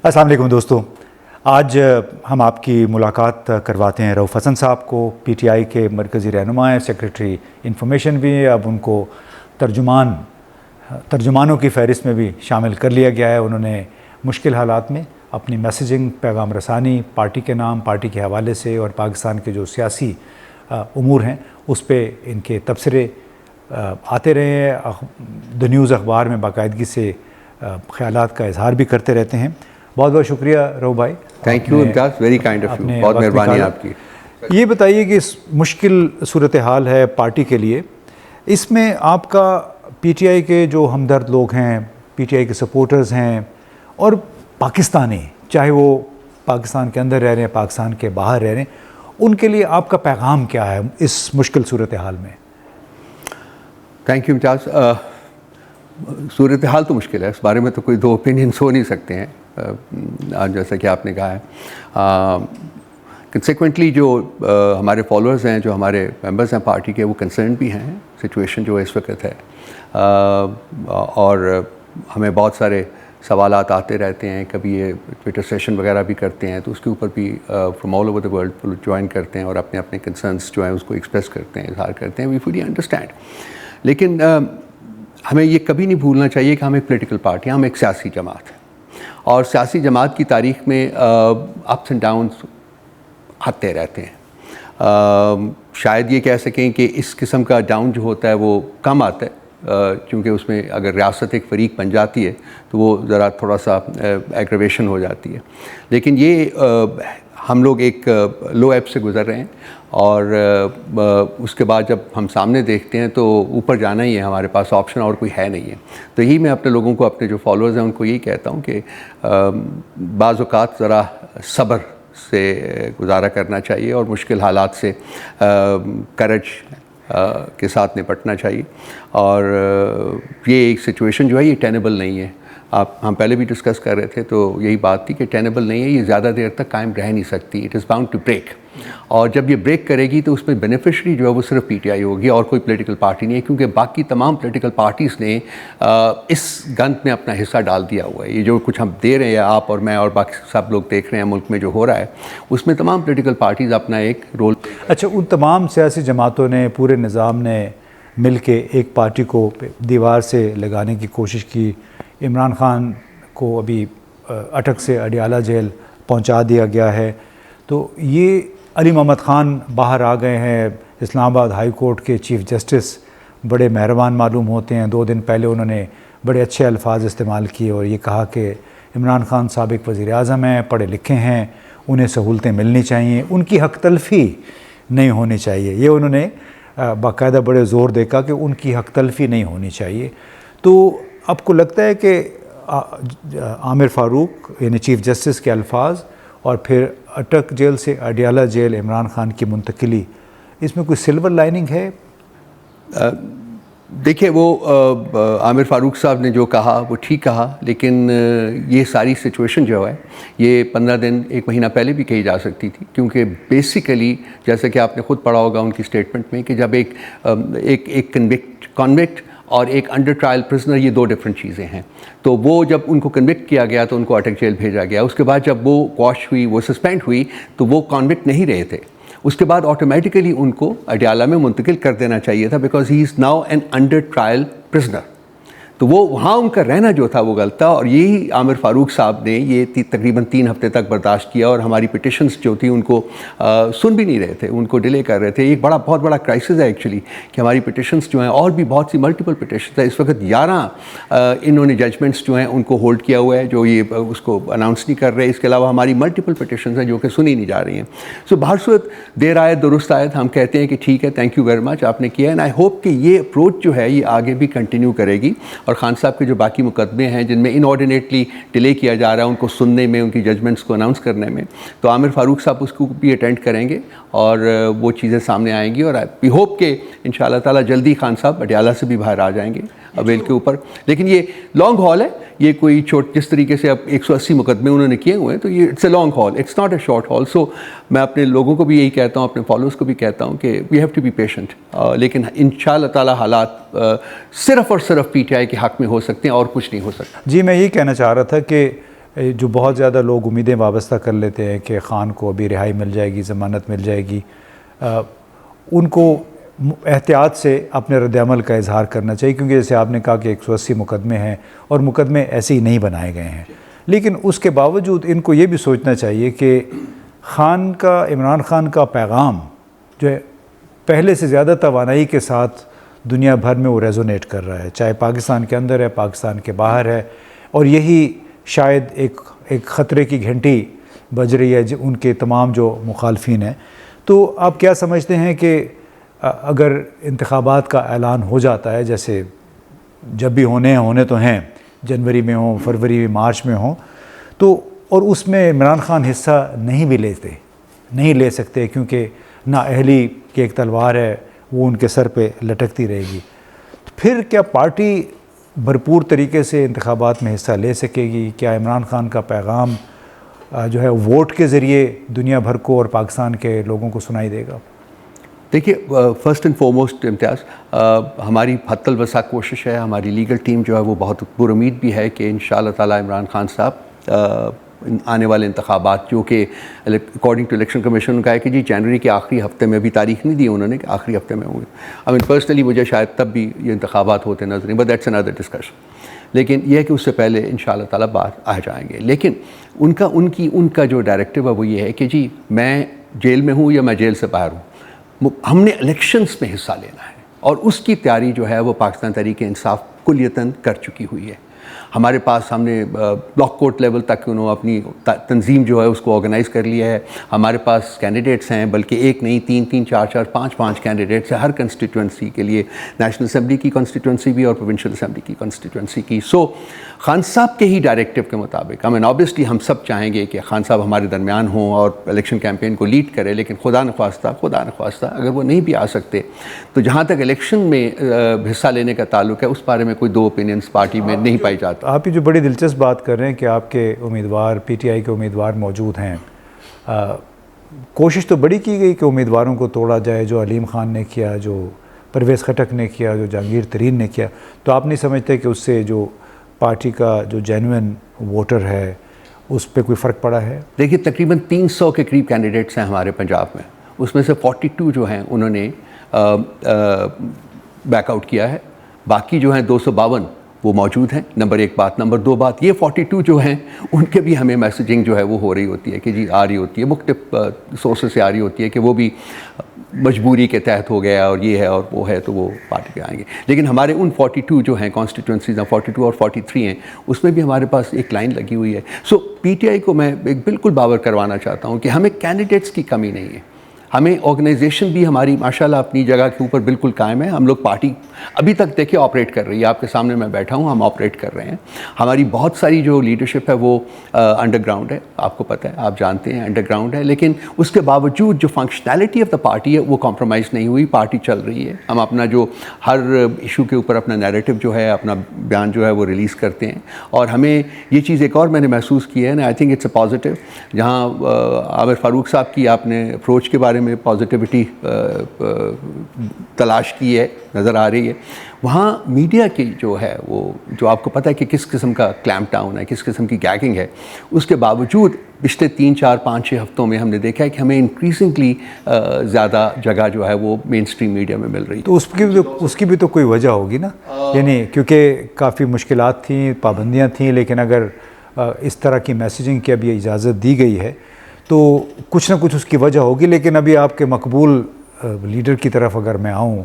السلام علیکم دوستو، آج ہم آپ کی ملاقات کرواتے ہیں رؤف حسن صاحب کو، پی ٹی آئی کے مرکزی رہنما ہیں، سیکریٹری انفارمیشن بھی ہیں۔ اب ان کو ترجمانوں کی فہرست میں بھی شامل کر لیا گیا ہے۔ انہوں نے مشکل حالات میں اپنی میسیجنگ، پیغام رسانی پارٹی کے نام، پارٹی کے حوالے سے اور پاکستان کے جو سیاسی امور ہیں اس پہ ان کے تبصرے آتے رہے ہیں۔ دی نیوز اخبار میں باقاعدگی سے خیالات کا اظہار بھی کرتے رہتے ہیں۔ بہت بہت شکریہ رؤف بھائی، thank you Imtiaz, very kind of you, بہت مہربانی آپ کی۔ یہ بتائیے کہ اس مشکل صورتحال ہے پارٹی کے لیے، اس میں آپ کا پی ٹی آئی کے جو ہمدرد لوگ ہیں، پی ٹی آئی کے سپورٹرز ہیں اور پاکستانی، چاہے وہ پاکستان کے اندر رہ رہے ہیں، پاکستان کے باہر رہ رہے ہیں، ان کے لیے آپ کا پیغام کیا ہے اس مشکل صورتحال میں؟ تھینک یو امتیاز۔ صورتحال تو مشکل ہے، اس بارے میں تو کوئی دو اوپینینس ہو نہیں سکتے ہیں، جیسا کہ آپ نے کہا ہے۔ کنسیکوینٹلی جو ہمارے فالوورز ہیں، جو ہمارے ممبرز ہیں پارٹی کے، وہ کنسرن بھی ہیں سچویشن جو اس وقت ہے، اور ہمیں بہت سارے سوالات آتے رہتے ہیں۔ کبھی یہ ٹویٹر سیشن وغیرہ بھی کرتے ہیں تو اس کے اوپر بھی from all over the world join کرتے ہیں اور اپنے اپنے کنسرنس جو ہیں اس کو ایکسپریس کرتے ہیں، اظہار کرتے ہیں۔ وی فلی انڈرسٹینڈ، لیکن ہمیں یہ کبھی نہیں بھولنا چاہیے کہ ہم ایک پولیٹیکل پارٹی ہیں، ہم ایک سیاسی جماعت ہیں، اور سیاسی جماعت کی تاریخ میں اپس اینڈ ڈاؤنس آتے رہتے ہیں۔ شاید یہ کہہ سکیں کہ اس قسم کا ڈاؤن جو ہوتا ہے وہ کم آتا ہے، کیونکہ اس میں اگر ریاست ایک فریق بن جاتی ہے تو وہ ذرا تھوڑا سا ایگریویشن ہو جاتی ہے، لیکن یہ ہم لوگ ایک لو ایب سے گزر رہے ہیں، اور اس کے بعد جب ہم سامنے دیکھتے ہیں تو اوپر جانا ہی ہے، ہمارے پاس آپشن اور کوئی ہے نہیں ہے۔ تو یہی میں اپنے لوگوں کو، اپنے جو فالوورز ہیں ان کو یہی کہتا ہوں کہ بعض اوقات ذرا صبر سے گزارا کرنا چاہیے اور مشکل حالات سے کرج کے ساتھ نپٹنا چاہیے، اور یہ ایک سچویشن جو ہے یہ ٹینیبل نہیں ہے۔ ہم پہلے بھی ڈسکس کر رہے تھے تو یہی بات تھی کہ ٹینیبل نہیں ہے، یہ زیادہ دیر تک قائم رہ نہیں سکتی، it is bound to break, اور جب یہ بریک کرے گی تو اس میں بینیفیشری جو ہے وہ صرف پی ٹی آئی ہوگی اور کوئی پولیٹیکل پارٹی نہیں ہے، کیونکہ باقی تمام پولیٹیکل پارٹیز نے اس گند میں اپنا حصہ ڈال دیا ہوا ہے۔ یہ جو کچھ ہم دے رہے ہیں، آپ اور میں اور باقی سب لوگ دیکھ رہے ہیں ملک میں جو ہو رہا ہے، اس میں تمام پولیٹیکل پارٹیز اپنا ایک رول۔ اچھا، ان تمام سیاسی جماعتوں نے، پورے نظام نے مل کے ایک پارٹی کو دیوار سے لگانے کی کوشش کی۔ عمران خان کو ابھی اٹک سے اڈیالہ جیل پہنچا دیا گیا ہے، تو یہ علی محمد خان باہر آ گئے ہیں، اسلام آباد ہائی کورٹ کے چیف جسٹس، بڑے مہربان معلوم ہوتے ہیں۔ 2 دن پہلے انہوں نے بڑے اچھے الفاظ استعمال کیے اور یہ کہا کہ عمران خان سابق وزیر اعظم ہیں، پڑھے لکھے ہیں، انہیں سہولتیں ملنی چاہیے، ان کی حق تلفی نہیں ہونی چاہیے۔ یہ انہوں نے باقاعدہ بڑے زور دے کہا کہ ان کی حق تلفی نہیں ہونی چاہیے۔ تو آپ کو لگتا ہے کہ عامر فاروق یعنی چیف جسٹس کے الفاظ اور پھر اٹک جیل سے اڈیالہ جیل عمران خان کی منتقلی، اس میں کوئی سلور لائننگ ہے؟ دیکھیے، وہ عامر فاروق صاحب نے جو کہا وہ ٹھیک کہا، لیکن یہ ساری سچویشن جو ہے یہ 15 دن 1 مہینہ پہلے بھی کہی جا سکتی تھی، کیونکہ بیسیکلی جیسا کہ آپ نے خود پڑھا ہوگا ان کی اسٹیٹمنٹ میں کہ جب ایک کنوکٹ اور ایک انڈر ٹرائل پرزنر، یہ 2 ڈفرینٹ چیزیں ہیں۔ تو وہ جب ان کو کنوکٹ کیا گیا تو ان کو اٹک جیل بھیجا گیا، اس کے بعد جب وہ واش ہوئی، وہ سسپینڈ ہوئی، تو وہ کنوکٹ نہیں رہے تھے، اس کے بعد آٹومیٹیکلی ان کو اڈیالہ میں منتقل کر دینا چاہیے تھا، because he is now an under trial prisoner. تو وہ وہاں ان کا رہنا جو تھا وہ غلط تھا، اور یہی عامر فاروق صاحب نے یہ تقریباً 3 ہفتے تک برداشت کیا، اور ہماری پٹیشنز جو تھی ان کو سن بھی نہیں رہے تھے، ان کو ڈیلے کر رہے تھے۔ ایک بہت بڑا کرائسس ہے ایکچولی کہ ہماری پٹیشنز جو ہیں، اور بھی بہت سی ملٹیپل پٹیشنز ہیں، اس وقت 11 انہوں نے ججمنٹس جو ہیں ان کو ہولڈ کیا ہوا ہے، جو یہ اس کو اناؤنس نہیں کر رہے۔ اس کے علاوہ ہماری ملٹیپل پٹیشنز ہیں جو کہ سنی نہیں جا رہی ہیں۔ سو بہر صورت دیر آیت درست آیت، ہم کہتے ہیں کہ ٹھیک ہے، تھینک یو ویری مچ، آپ نے کیا ہے، اینڈ آئی ہوپ کہ یہ اپروچ جو ہے یہ آگے بھی کنٹینیو کرے گی، اور خان صاحب کے جو باقی مقدمے ہیں جن میں انآرڈینیٹلی ڈیلے کیا جا رہا ہے ان کو سننے میں، ان کی ججمنٹس کو اناؤنس کرنے میں، تو عامر فاروق صاحب اس کو بھی اٹینڈ کریں گے اور وہ چیزیں سامنے آئیں گی، اور وی ہوپ کہ ان شاء اللہ تعالیٰ جلدی خان صاحب اڈیالہ سے بھی باہر آ جائیں گے اویل کے اوپر۔ لیکن یہ لانگ ہال ہے، یہ کوئی جس طریقے سے اب 180 مقدمے انہوں نے کیے ہوئے ہیں، تو یہ it's a long hall, it's not a short hall. So میں اپنے لوگوں کو بھی یہی کہتا ہوں، اپنے فالوورز کو بھی کہتا ہوں کہ we have to be patient, لیکن ان شاء اللہ تعالیٰ حالات صرف اور صرف پی ٹی آئی کے حق میں ہو سکتے ہیں اور کچھ نہیں ہو سکتا۔ جی، میں یہی کہنا چاہ رہا تھا کہ جو بہت زیادہ لوگ امیدیں وابستہ کر لیتے ہیں کہ خان کو ابھی رہائی مل جائے گی، ضمانت مل جائے گی، ان کو احتیاط سے اپنے رد عمل کا اظہار کرنا چاہیے، کیونکہ جیسے آپ نے کہا کہ 180 مقدمے ہیں اور مقدمے ایسے ہی نہیں بنائے گئے ہیں، لیکن اس کے باوجود ان کو یہ بھی سوچنا چاہیے کہ عمران خان کا پیغام جو ہے پہلے سے زیادہ توانائی کے ساتھ دنیا بھر میں وہ ریزونیٹ کر رہا ہے، چاہے پاکستان کے اندر ہے، پاکستان کے باہر ہے، اور یہی شاید ایک خطرے کی گھنٹی بج رہی ہے ان کے تمام جو مخالفین ہیں۔ تو آپ کیا سمجھتے ہیں کہ اگر انتخابات کا اعلان ہو جاتا ہے، جیسے جب بھی ہونے تو ہیں، جنوری میں ہوں، فروری میں، مارچ میں ہوں، تو اور اس میں عمران خان حصہ نہیں لے سکتے کیونکہ نااہلی کی ایک تلوار ہے وہ ان کے سر پہ لٹکتی رہے گی، تو پھر کیا پارٹی بھرپور طریقے سے انتخابات میں حصہ لے سکے گی؟ کیا عمران خان کا پیغام جو ہے ووٹ کے ذریعے دنیا بھر کو اور پاکستان کے لوگوں کو سنائی دے گا؟ دیکھیے، فرسٹ اینڈ فارموسٹ امتیاز، ہماری حتی الوسع کوشش ہے، ہماری لیگل ٹیم جو ہے وہ بہت پر امید بھی ہے کہ انشاءاللہ تعالی عمران خان صاحب آنے والے انتخابات، جو کہ اکارڈنگ ٹو الیکشن کمیشن نے کہا ہے کہ جی جنوری کے آخری ہفتے میں، ابھی تاریخ نہیں دی انہوں نے کہ آخری ہفتے میں ہوں گے، پرسنلی مجھے شاید تب بھی یہ انتخابات ہوتے نظر نہیں، بٹ دیٹس انادر ڈسکشن، لیکن یہ ہے کہ اس سے پہلے انشاءاللہ تعالی بات آ جائیں گے۔ لیکن ان کا جو ڈائریکٹیو ہے وہ یہ ہے کہ جی میں جیل میں ہوں یا میں جیل سے باہر ہوں، ہم نے الیکشنز میں حصہ لینا ہے، اور اس کی تیاری جو ہے وہ پاکستان تحریک انصاف کلیتاً کر چکی ہوئی ہے۔ ہمارے پاس ہم نے بلاک کورٹ لیول تک انہوں اپنی تنظیم جو ہے اس کو آرگنائز کر لیا ہے، ہمارے پاس کینڈیڈیٹس ہیں، بلکہ ایک نہیں، تین، چار، پانچ کینڈیڈیٹس ہیں ہر کنسٹیٹوئنسی کے لیے، نیشنل اسمبلی کی کنسٹیٹوئنسی بھی اور پروونشل اسمبلی کی کنسٹیٹوئنسی کی۔ سو خان صاحب کے ہی ڈائریکٹیو کے مطابق آبویسلی ہم سب چاہیں گے کہ خان صاحب ہمارے درمیان ہوں اور الیکشن کیمپین کو لیڈ کرے، لیکن خدا نخواستہ اگر وہ نہیں بھی آ سکتے تو جہاں تک الیکشن میں حصہ لینے کا تعلق ہے اس بارے میں کوئی دو اوپینینز پارٹی میں نہیں پائی جاتی۔ آپ یہ جو بڑی دلچسپ بات کر رہے ہیں کہ آپ کے امیدوار پی ٹی آئی کے امیدوار موجود ہیں، کوشش تو بڑی کی گئی کہ امیدواروں کو توڑا جائے، جو علیم خان نے کیا، جو پرویز خٹک نے کیا، جو جہانگیر ترین نے کیا، تو آپ نہیں سمجھتے کہ اس سے جو پارٹی کا جو جینوئن ووٹر ہے اس پہ کوئی فرق پڑا ہے؟ دیکھیے، تقریباً 300 کے قریب کینڈیڈیٹس ہیں ہمارے پنجاب میں، اس میں سے 42 جو ہیں انہوں نے بیک آؤٹ کیا ہے، باقی جو ہیں 252 وہ موجود ہیں، نمبر ایک بات۔ نمبر دو بات، یہ 42 جو ہیں ان کے بھی ہمیں میسیجنگ جو ہے وہ ہو رہی ہوتی ہے کہ جی آ رہی ہوتی ہے، مختلف سورسز سے آ رہی ہوتی ہے کہ وہ بھی مجبوری کے تحت ہو گیا اور یہ ہے اور وہ ہے تو وہ پارٹی پہ آئیں گے، لیکن ہمارے ان 42 جو ہیں کانسٹیٹوئنسیز ہیں، 42 اور 43 ہیں، اس میں بھی ہمارے پاس ایک لائن لگی ہوئی ہے۔ سو پی ٹی آئی کو میں ایک بالکل باور کروانا چاہتا ہوں کہ ہمیں کینڈیڈیٹس کی کمی نہیں ہے، ہمیں آرگنائزیشن بھی ہماری ماشاءاللہ اپنی جگہ کے اوپر بالکل قائم ہے۔ ہم لوگ پارٹی ابھی تک دیکھیں آپریٹ کر رہی ہے، آپ کے سامنے میں بیٹھا ہوں، ہم آپریٹ کر رہے ہیں۔ ہماری بہت ساری جو لیڈرشپ ہے وہ انڈر گراؤنڈ ہے، آپ کو پتہ ہے، آپ جانتے ہیں انڈر گراؤنڈ ہے، لیکن اس کے باوجود جو فنکشنالٹی آف دا پارٹی ہے وہ کمپرومائز نہیں ہوئی، پارٹی چل رہی ہے۔ ہم اپنا جو ہر ایشو کے اوپر اپنا نیریٹو جو ہے، اپنا بیان جو ہے وہ ریلیز کرتے ہیں، اور ہمیں یہ چیز ایک اور میں نے محسوس کی ہے نا، I think it's a positive, جہاں عامر فاروق صاحب کی آپ نے اپروچ کے بارے میں پازیٹیوٹی تلاش کی ہے، نظر آ رہی ہے، وہاں میڈیا کی جو ہے وہ جو آپ کو پتہ ہے کہ کس قسم کا کلیمپ ڈاؤن ہے، کس قسم کی گیگنگ ہے، اس کے باوجود پچھلے 3، 4، 5، 6 ہفتوں میں ہم نے دیکھا ہے کہ ہمیں انکریزنگلی زیادہ جگہ جو ہے وہ مین اسٹریم میڈیا میں مل رہی ہے۔ تو اس کی بھی تو کوئی وجہ ہوگی نا، یعنی کیونکہ کافی مشکلات تھیں، پابندیاں تھیں، لیکن اگر اس طرح کی میسیجنگ کی ابھی اجازت دی گئی ہے تو کچھ نہ کچھ اس کی وجہ ہوگی۔ لیکن ابھی آپ کے مقبول لیڈر کی طرف اگر میں آؤں،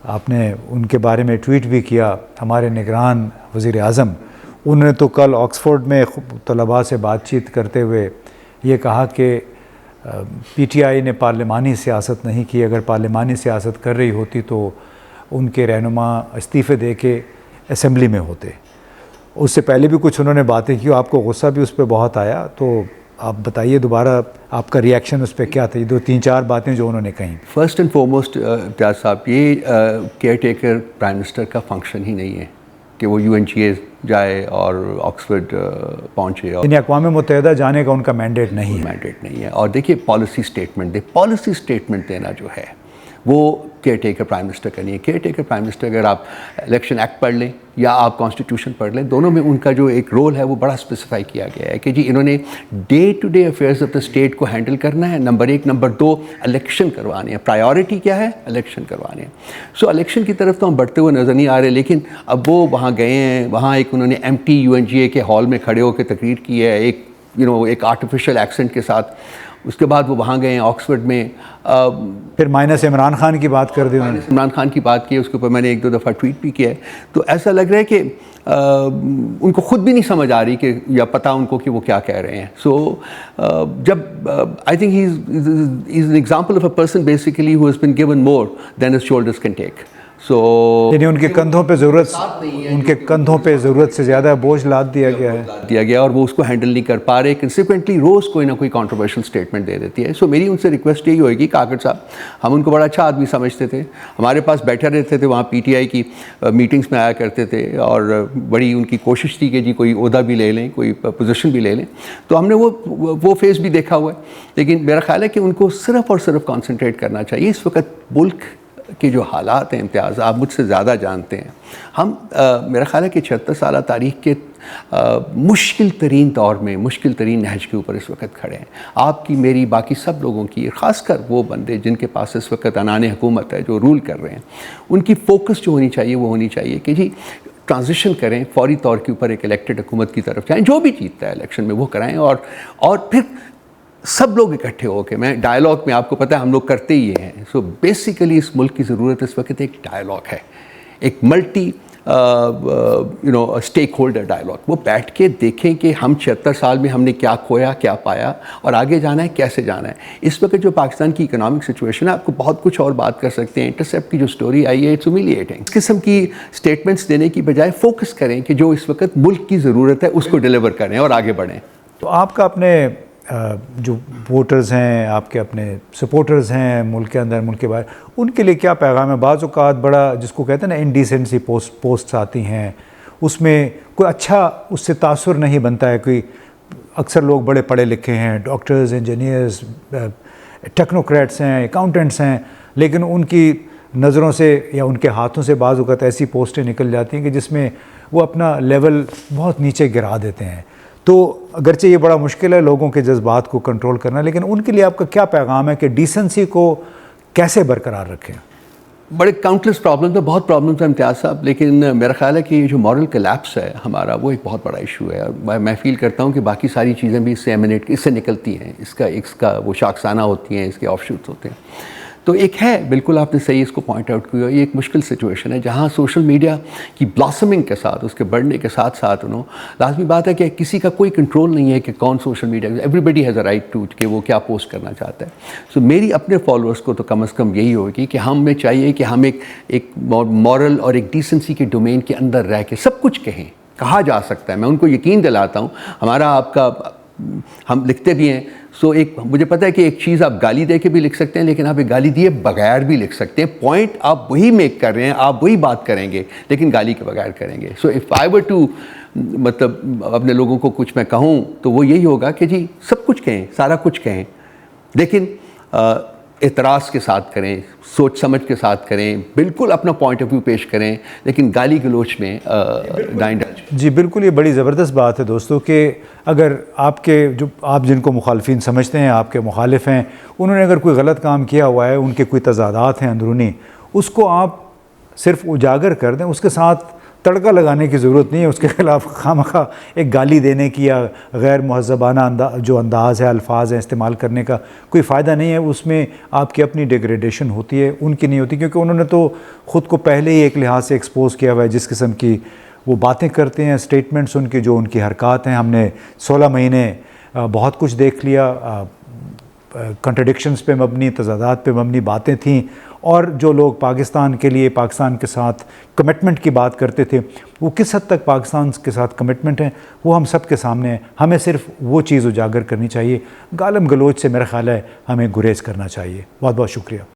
آپ نے ان کے بارے میں ٹویٹ بھی کیا، ہمارے نگران وزیر اعظم، انہوں نے تو کل آکسفورڈ میں طلباء سے بات چیت کرتے ہوئے یہ کہا کہ پی ٹی آئی نے پارلیمانی سیاست نہیں کی، اگر پارلیمانی سیاست کر رہی ہوتی تو ان کے رہنما استعفے دے کے اسمبلی میں ہوتے۔ اس سے پہلے بھی کچھ انہوں نے باتیں کی، آپ کو غصہ بھی اس پہ بہت آیا، تو آپ بتائیے دوبارہ آپ کا ریئیکشن اس پہ کیا تھا، یہ 2، 3، 4 باتیں جو انہوں نے کہیں؟ فرسٹ اینڈ فارموسٹ امتیاز صاحب، یہ کیئر ٹیکر پرائم منسٹر کا فنکشن ہی نہیں ہے کہ وہ UNGA جائے اور آکسفورڈ پہنچے، اور یعنی اقوام متحدہ جانے کا ان کا مینڈیٹ نہیں ہے۔ اور دیکھیے پالیسی اسٹیٹمنٹ دینا جو ہے وہ کیئر ٹیکر پرائم منسٹر کا نہیں ہے. کیئر ٹیکر پرائم منسٹر اگر آپ الیکشن ایکٹ پڑھ لیں یا آپ کانسٹیٹیوشن پڑھ لیں, دونوں میں ان کا جو ایک رول ہے وہ بڑا اسپیسیفائی کیا گیا ہے کہ جی انہوں نے day to day affairs of the state کو ہینڈل کرنا ہے, نمبر 1. نمبر 2, الیکشن کروانے ہیں. پرائیورٹی کیا ہے؟ الیکشن کروانے ہیں. سو الیکشن کی طرف تو ہم بڑھتے ہوئے نظر نہیں آ رہے, لیکن اب وہ وہاں گئے ہیں, وہاں ایک انہوں نے MTUNGA کے ہال میں کھڑے ہو کے تقریر کی ہے ایک آرٹیفیشیل ایکسنٹ کے ساتھ. اس کے بعد وہ وہاں گئے ہیں آکسفورڈ میں. پھر مائنس عمران خان کی بات کر دی انہوں نے. عمران خان کی بات کی, اس کے اوپر میں نے 1-2 دفعہ ٹویٹ بھی کیا ہے. تو ایسا لگ رہا ہے کہ ان کو خود بھی نہیں سمجھ آ رہی کہ یا پتہ ان کو کہ وہ کیا کہہ رہے ہیں. سو جب I think he is an example of a person basically who has been given more than his shoulders can take. So یعنی ان کے کندھوں پہ ضرورت سے زیادہ بوجھ لاد دیا گیا اور وہ اس کو ہینڈل نہیں کر پا رہے. کنسیکوینٹلی روز کوئی نہ کوئی کنٹروورشل اسٹیٹمنٹ دے دیتی ہے. سو میری ان سے ریکویسٹ یہی ہوئے گی کہ کاکڑ صاحب, ہم ان کو بڑا اچھا آدمی سمجھتے تھے, ہمارے پاس بیٹھے رہتے تھے, وہاں PTI کی میٹنگس میں آیا کرتے تھے, اور بڑی ان کی کوشش تھی کہ جی کوئی عہدہ بھی لے لیں, کوئی پوزیشن بھی لے لیں. تو ہم نے وہ فیز بھی دیکھا ہوا ہے. لیکن میرا خیال ہے کہ ان کو صرف اور صرف کانسنٹریٹ کرنا چاہیے. اس وقت ملک کے جو حالات ہیں امتیاز, آپ مجھ سے زیادہ جانتے ہیں. ہم میرا خیال ہے کہ 76 سالہ تاریخ کے مشکل ترین دور میں, مشکل ترین نہج کے اوپر اس وقت کھڑے ہیں. آپ کی, میری, باقی سب لوگوں کی, خاص کر وہ بندے جن کے پاس اس وقت عنان حکومت ہے, جو رول کر رہے ہیں, ان کی فوکس جو ہونی چاہیے وہ ہونی چاہیے کہ جی ٹرانزیشن کریں, فوری طور کے اوپر ایک الیکٹڈ حکومت کی طرف جائیں, جو بھی جیتتا ہے الیکشن میں وہ کرائیں, اور پھر سب لوگ اکٹھے ہو کے, میں ڈائلاگ میں آپ کو پتہ ہے ہم لوگ کرتے ہی ہیں. سو بیسیکلی اس ملک کی ضرورت اس وقت ایک ڈائلاگ ہے, ایک ملٹی اسٹیک ہولڈر ڈائلاگ. وہ بیٹھ کے دیکھیں کہ ہم 76 سال میں ہم نے کیا کھویا, کیا پایا, اور آگے جانا ہے, کیسے جانا ہے. اس وقت جو پاکستان کی اکنامک سچویشن ہے, آپ کو بہت کچھ اور بات کر سکتے ہیں. انٹرسیپٹ کی جو سٹوری آئی ہے, اٹس ہیومیلیٹنگ. اس قسم کی سٹیٹمنٹس دینے کی بجائے فوکس کریں کہ جو اس وقت ملک کی ضرورت ہے اس کو ڈیلیور کریں اور آگے بڑھیں. تو آپ کا اپنے جو ووٹرز ہیں, آپ کے اپنے سپورٹرز ہیں ملک کے اندر, ملک کے باہر, ان کے لیے کیا پیغام ہے؟ بعض اوقات بڑا جس کو کہتے ہیں نا انڈیسنسی پوسٹس آتی ہیں, اس میں کوئی اچھا اس سے تاثر نہیں بنتا ہے. کوئی اکثر لوگ بڑے پڑھے لکھے ہیں, ڈاکٹرز, انجینئرز, ٹیکنوکریٹس ہیں, اکاؤنٹنٹس ہیں, لیکن ان کی نظروں سے یا ان کے ہاتھوں سے بعض اوقات ایسی پوسٹیں نکل جاتی ہیں کہ جس میں وہ اپنا لیول بہت نیچے گرا دیتے ہیں. تو اگرچہ یہ بڑا مشکل ہے لوگوں کے جذبات کو کنٹرول کرنا, لیکن ان کے لیے آپ کا کیا پیغام ہے کہ ڈیسنسی کو کیسے برقرار رکھیں؟ بڑے کاؤنٹلیس پرابلمس ہیں, بہت پرابلمس ہیں امتیاز صاحب, لیکن میرا خیال ہے کہ یہ جو مورل کلیپس ہے ہمارا, وہ ایک بہت بڑا ایشو ہے. اور میں فیل کرتا ہوں کہ باقی ساری چیزیں بھی اس سے نکلتی ہیں, اس کا وہ شاخسانہ ہوتی ہیں, اس کے آف شوٹس ہوتے ہیں. تو ایک ہے, بالکل آپ نے صحیح اس کو پوائنٹ آؤٹ کیا, یہ ایک مشکل سچویشن ہے جہاں سوشل میڈیا کی بلاسمنگ کے ساتھ, اس کے بڑھنے کے ساتھ ساتھ لازمی بات ہے کہ کسی کا کوئی کنٹرول نہیں ہے کہ کون social media, everybody has a right to کہ وہ کیا پوسٹ کرنا چاہتا ہے. سو میری اپنے فالوورس کو تو کم از کم یہی ہوگی کہ ہمیں چاہیے کہ ہم ایک مورل اور ایک ڈیسنسی کے ڈومین کے اندر رہ کے سب کچھ کہیں, کہا جا سکتا ہے. میں ان کو یقین دلاتا ہوں, ہمارا آپ کا, ہم لکھتے بھی ہیں. سو ایک مجھے پتہ ہے کہ ایک چیز آپ گالی دے کے بھی لکھ سکتے ہیں, لیکن آپ ایک گالی دیے بغیر بھی لکھ سکتے ہیں. پوائنٹ آپ وہی میک کر رہے ہیں, آپ وہی بات کریں گے, لیکن گالی کے بغیر کریں گے. So if I were to مطلب اپنے لوگوں کو کچھ میں کہوں تو وہ یہی ہوگا کہ جی سب کچھ کہیں, سارا کچھ کہیں, لیکن اعتراض کے ساتھ کریں, سوچ سمجھ کے ساتھ کریں, بالکل اپنا پوائنٹ آف ویو پیش کریں, لیکن گالی گلوچ میں دائیں ڈال. جی بالکل, یہ بڑی زبردست بات ہے دوستوں کہ اگر آپ جن کو مخالفین سمجھتے ہیں, آپ کے مخالف ہیں, انہوں نے اگر کوئی غلط کام کیا ہوا ہے, ان کے کوئی تضادات ہیں اندرونی, اس کو آپ صرف اجاگر کر دیں, اس کے ساتھ تڑکا لگانے کی ضرورت نہیں ہے. اس کے خلاف خواہ ایک گالی دینے کی یا غیر مہذبانہ جو انداز ہے, الفاظ ہیں استعمال کرنے کا کوئی فائدہ نہیں ہے. اس میں آپ کی اپنی ڈیگریڈیشن ہوتی ہے, ان کی نہیں ہوتی, کیونکہ انہوں نے تو خود کو پہلے ہی ایک لحاظ سے ایکسپوز کیا ہوا ہے. جس قسم کی وہ باتیں کرتے ہیں, اسٹیٹمنٹس ان کی, جو ان کی حرکات ہیں, ہم نے 16 مہینے بہت کچھ دیکھ لیا. کنٹرڈکشنز پہ مبنی, تضادات پہ مبنی باتیں تھیں, اور جو لوگ پاکستان کے لیے, پاکستان کے ساتھ کمٹمنٹ کی بات کرتے تھے, وہ کس حد تک پاکستان کے ساتھ کمٹمنٹ ہیں وہ ہم سب کے سامنے ہے. ہمیں صرف وہ چیز اجاگر کرنی چاہیے, گالم گلوچ سے میرا خیال ہے ہمیں گریز کرنا چاہیے. بہت بہت شکریہ.